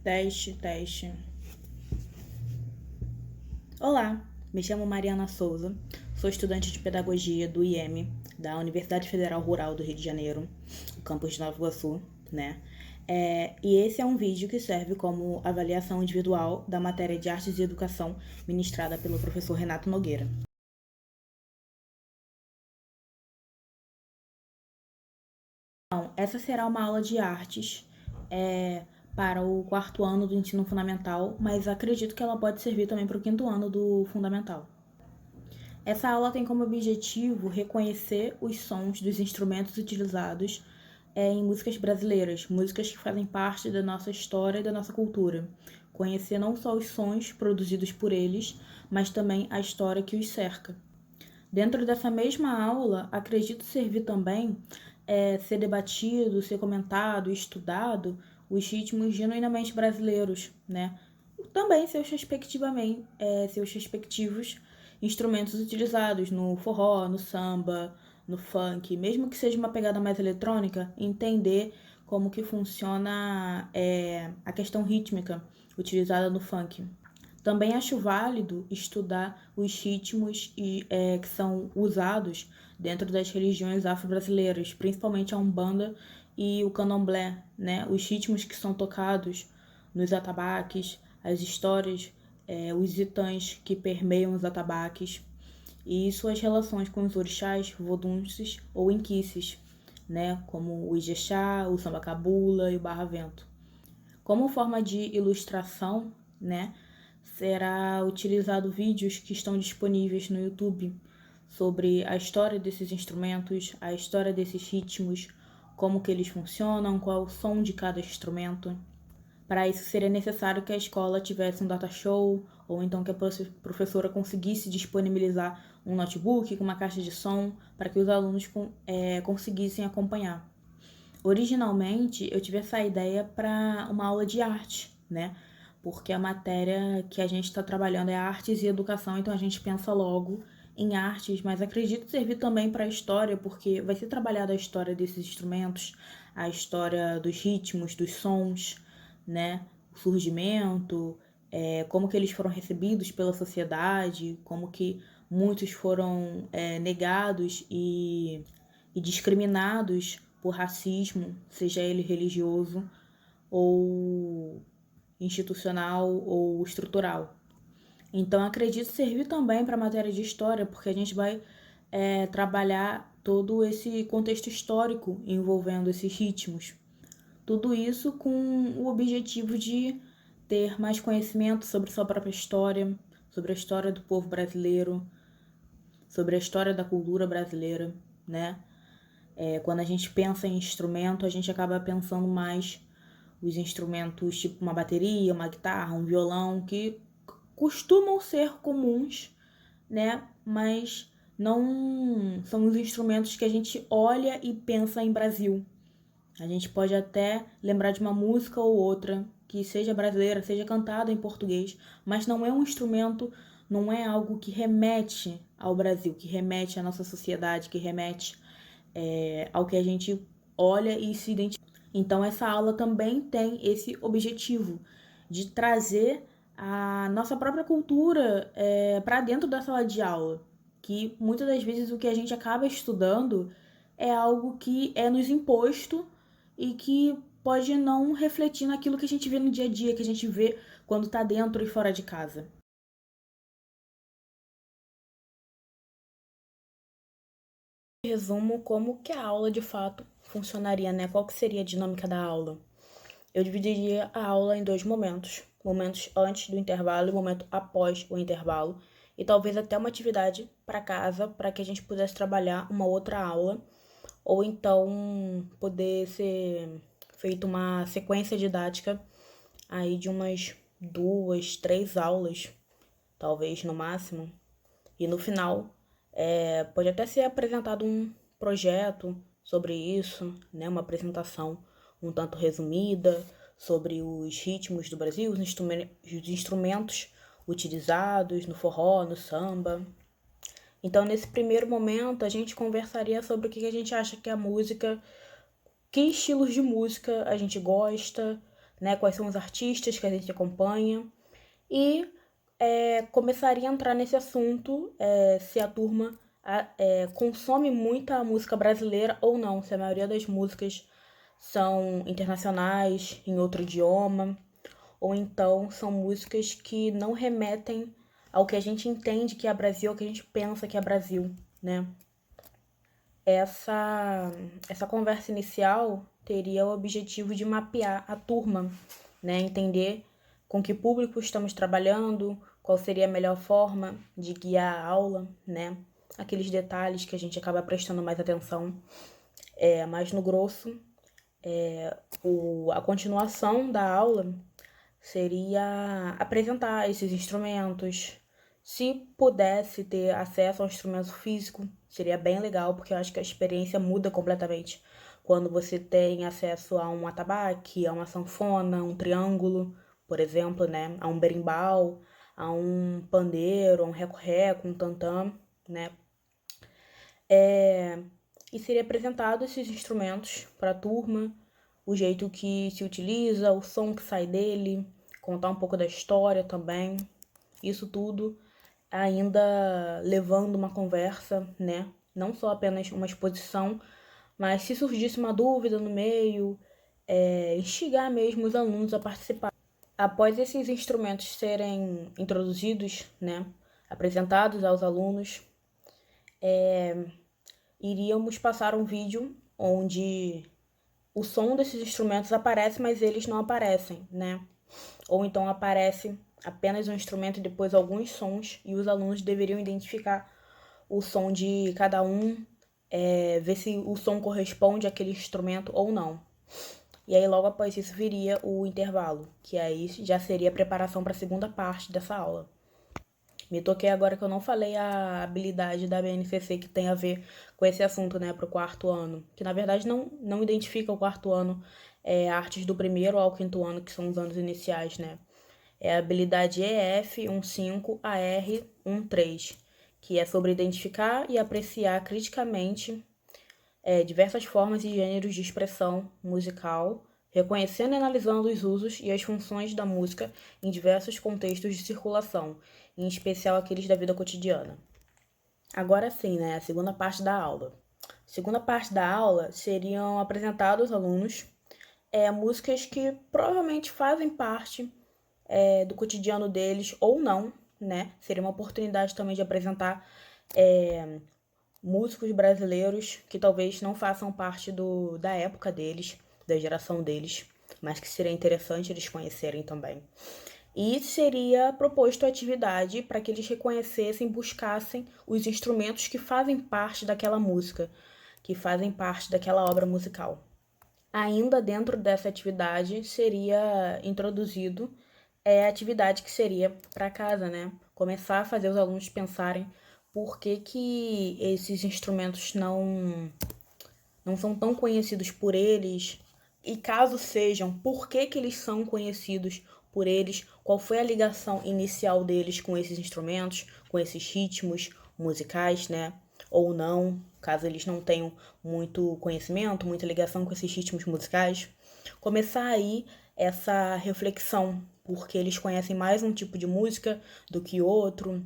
Teste, teste. Olá, me chamo Mariana Souza, sou estudante de Pedagogia do IEM, da Universidade Federal Rural do Rio de Janeiro, o campus de Nova Iguaçu, né? E esse é um vídeo que serve como avaliação individual da matéria de Artes e Educação ministrada pelo professor Renato Nogueira. Então, essa será uma aula de artes para o quarto ano do ensino fundamental, mas acredito que ela pode servir também para o quinto ano do fundamental. Essa aula tem como objetivo reconhecer os sons dos instrumentos utilizados em músicas brasileiras, músicas que fazem parte da nossa história e da nossa cultura. Conhecer não só os sons produzidos por eles, mas também a história que os cerca. Dentro dessa mesma aula, acredito servir também ser debatido, ser comentado, estudado os ritmos genuinamente brasileiros, né? Também seus respectivos instrumentos utilizados no forró, no samba, no funk, mesmo que seja uma pegada mais eletrônica, entender como que funciona a questão rítmica utilizada no funk. Também acho válido estudar os ritmos que são usados dentro das religiões afro-brasileiras, principalmente a Umbanda e o Candomblé, né? Os ritmos que são tocados nos atabaques, as histórias, os itãs que permeiam os atabaques e suas relações com os orixás, vodunces ou inquices, né? Como o Ijexá, o Samba Cabula e o Barra Vento. Como forma de ilustração, né? Será utilizado vídeos que estão disponíveis no YouTube sobre a história desses instrumentos, a história desses ritmos, como que eles funcionam, qual é o som de cada instrumento. Para isso seria necessário que a escola tivesse um data show ou então que a professora conseguisse disponibilizar um notebook com uma caixa de som para que os alunos conseguissem acompanhar. Originalmente, eu tive essa ideia para uma aula de arte, né? Porque a matéria que a gente está trabalhando é artes e educação, então a gente pensa logo em artes, mas acredito servir também para a história, porque vai ser trabalhada a história desses instrumentos, a história dos ritmos, dos sons, né? O surgimento, como que eles foram recebidos pela sociedade, como que muitos foram negados e discriminados por racismo, seja ele religioso ou institucional ou estrutural. Então, acredito servir também para a matéria de história, porque a gente vai trabalhar todo esse contexto histórico envolvendo esses ritmos. Tudo isso com o objetivo de ter mais conhecimento sobre sua própria história, sobre a história do povo brasileiro, sobre a história da cultura brasileira, né? Quando a gente pensa em instrumento, a gente acaba pensando mais os instrumentos tipo uma bateria, uma guitarra, um violão, que costumam ser comuns, né? Mas não são os instrumentos que a gente olha e pensa em Brasil. A gente pode até lembrar de uma música ou outra que seja brasileira, seja cantada em português, mas não é um instrumento, não é algo que remete ao Brasil, que remete à nossa sociedade, que remete ao que a gente olha e se identifica. Então, essa aula também tem esse objetivo de trazer a nossa própria cultura para dentro da sala de aula, que muitas das vezes o que a gente acaba estudando é algo que é nos imposto e que pode não refletir naquilo que a gente vê no dia a dia, que a gente vê quando está dentro e fora de casa. Resumo como que a aula de fato funcionaria, né? Qual que seria a dinâmica da aula? Eu dividiria a aula em dois momentos. Momentos antes do intervalo e momento após o intervalo. E talvez até uma atividade para casa, para que a gente pudesse trabalhar uma outra aula. Ou então poder ser feita uma sequência didática aí de umas 2, 3 aulas, talvez no máximo. E no final, pode até ser apresentado um projeto sobre isso, né? Uma apresentação um tanto resumida sobre os ritmos do Brasil, os instrumentos utilizados no forró, no samba. Então, nesse primeiro momento, a gente conversaria sobre o que a gente acha que é a música, que estilos de música a gente gosta, né? Quais são os artistas que a gente acompanha. E começaria a entrar nesse assunto se a turma consome muita música brasileira ou não, se a maioria das músicas são internacionais, em outro idioma, ou então são músicas que não remetem ao que a gente entende que é Brasil, ao que a gente pensa que é Brasil, né? Essa conversa inicial teria o objetivo de mapear a turma, né? Entender com que público estamos trabalhando, qual seria a melhor forma de guiar a aula, né? Aqueles detalhes que a gente acaba prestando mais atenção. Mas no grosso, a continuação da aula seria apresentar esses instrumentos. Se pudesse ter acesso ao instrumento físico, seria bem legal, porque eu acho que a experiência muda completamente quando você tem acesso a um atabaque, a uma sanfona, um triângulo, por exemplo, né? A um berimbau, a um pandeiro, a um reco-reco, um tantã, né? E seria apresentado esses instrumentos para a turma, o jeito que se utiliza, o som que sai dele, contar um pouco da história também. Isso tudo ainda levando uma conversa, né? Não só apenas uma exposição, mas se surgisse uma dúvida no meio, instigar mesmo os alunos a participar. Após esses instrumentos serem introduzidos, né, apresentados aos alunos, iríamos passar um vídeo onde o som desses instrumentos aparece, mas eles não aparecem, né? Ou então aparece apenas um instrumento e depois alguns sons, e os alunos deveriam identificar o som de cada um, ver se o som corresponde àquele instrumento ou não. E aí logo após isso viria o intervalo, que aí já seria a preparação para a segunda parte dessa aula. Me toquei agora que eu não falei a habilidade da BNCC que tem a ver com esse assunto, né, para o quarto ano. Que na verdade não identifica o quarto ano, artes do primeiro ao quinto ano, que são os anos iniciais, né. É a habilidade EF 15 AR 13, que é sobre identificar e apreciar criticamente diversas formas e gêneros de expressão musical, reconhecendo e analisando os usos e as funções da música em diversos contextos de circulação, em especial aqueles da vida cotidiana. Agora sim, né, a segunda parte da aula. A segunda parte da aula seriam apresentados aos alunos músicas que provavelmente fazem parte do cotidiano deles ou não, né? Seria uma oportunidade também de apresentar músicos brasileiros que talvez não façam parte da época deles, da geração deles, mas que seria interessante eles conhecerem também. E seria proposto a atividade para que eles reconhecessem, buscassem os instrumentos que fazem parte daquela música, que fazem parte daquela obra musical. Ainda dentro dessa atividade seria introduzido a atividade que seria para casa, né? Começar a fazer os alunos pensarem por que esses instrumentos não são tão conhecidos por eles, e caso sejam, por que eles são conhecidos por eles, qual foi a ligação inicial deles com esses instrumentos, com esses ritmos musicais, né? Ou não, caso eles não tenham muito conhecimento, muita ligação com esses ritmos musicais. Começar aí essa reflexão, porque eles conhecem mais um tipo de música do que outro,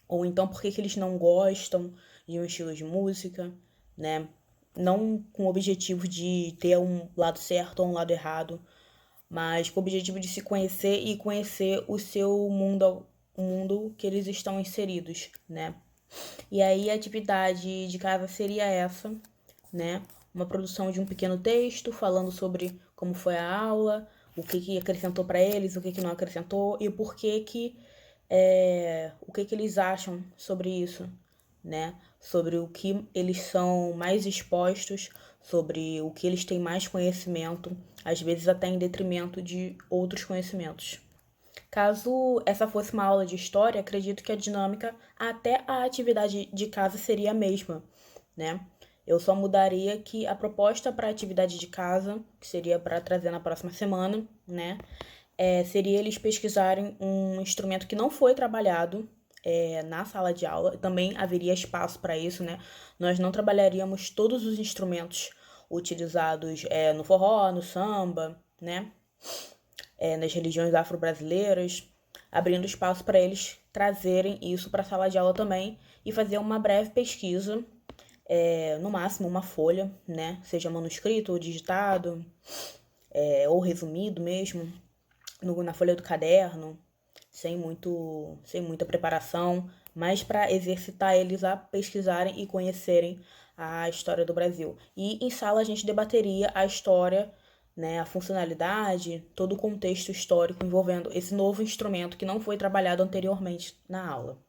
ou então por que eles não gostam de um estilo de música, né? Não com o objetivo de ter um lado certo ou um lado errado, mas com o objetivo de se conhecer e conhecer o seu mundo, o mundo que eles estão inseridos, né? E aí a atividade de casa seria essa, né? Uma produção de um pequeno texto falando sobre como foi a aula, o que acrescentou para eles, o que não acrescentou e por que o que eles acham sobre isso, né? Sobre o que eles são mais expostos, sobre o que eles têm mais conhecimento, às vezes até em detrimento de outros conhecimentos. Caso essa fosse uma aula de história, acredito que a dinâmica até a atividade de casa seria a mesma, né? Eu só mudaria que a proposta para a atividade de casa, que seria para trazer na próxima semana, né? Seria eles pesquisarem um instrumento que não foi trabalhado na sala de aula. Também haveria espaço para isso, né? Nós não trabalharíamos todos os instrumentos utilizados no forró, no samba, né? nas religiões afro-brasileiras, abrindo espaço para eles trazerem isso para a sala de aula também e fazer uma breve pesquisa, no máximo uma folha, né? Seja manuscrito ou digitado, ou resumido mesmo, na folha do caderno, sem muita preparação, mas para exercitar eles a pesquisarem e conhecerem a história do Brasil. E em sala a gente debateria a história, né, a funcionalidade, todo o contexto histórico envolvendo esse novo instrumento que não foi trabalhado anteriormente na aula.